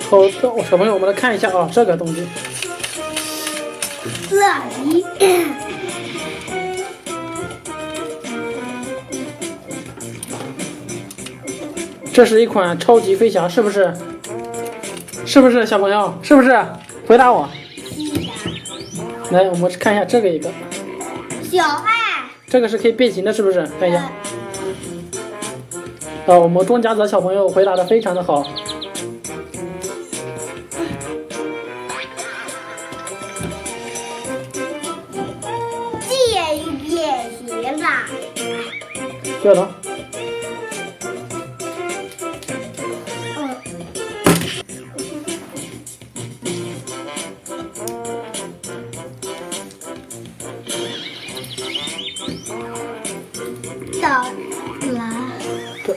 好的，小朋友，我们来看一下啊，这个东西，鳄鱼，这是一款超级飞侠，是不是？是不是小朋友？是不是？回答我。来，我们看一下这个一个，小爱，这个是可以变形的，是不是？看一下。我们钟家泽小朋友回答的非常的好。介于变形了。不要动。到了，对。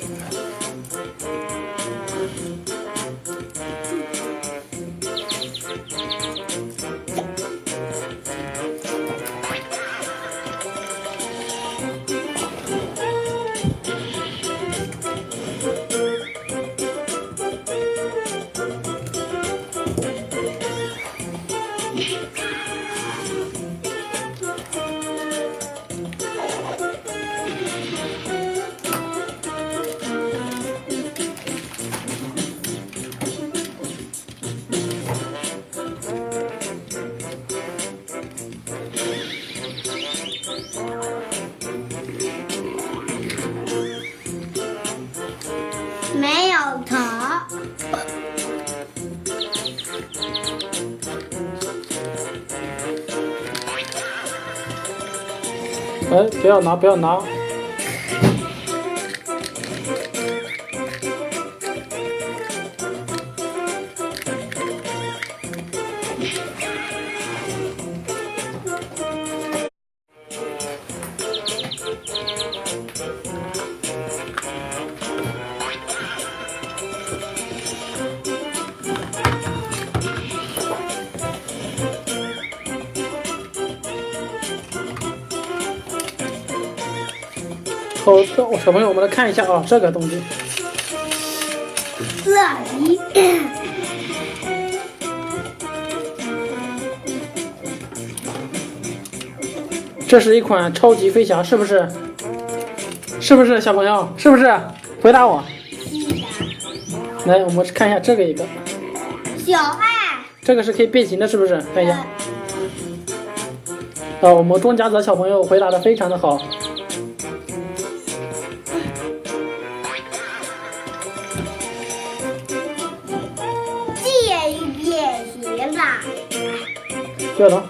没有头，哎，不要拿，不要拿。好的，小朋友，我们来看一下啊，这个东西，鳄鱼，这是一款超级飞侠，是不是？是不是小朋友？是不是？回答我。来，我们看一下这个一个，小爱，这个是可以变形的，是不是？看一下。我们钟家泽小朋友回答的非常的好。介于变形了。不要动。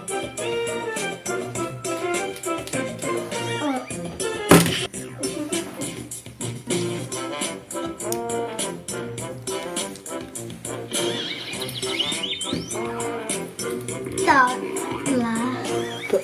到了，对。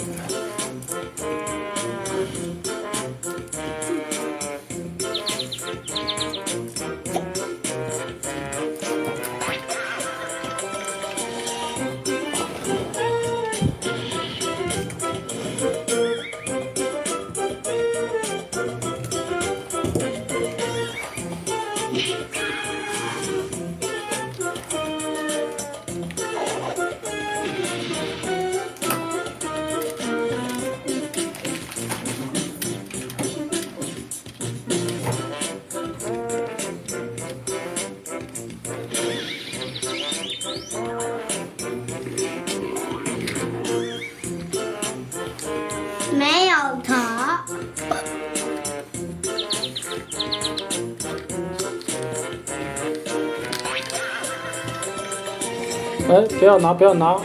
没有头，哎，不要拿，不要拿。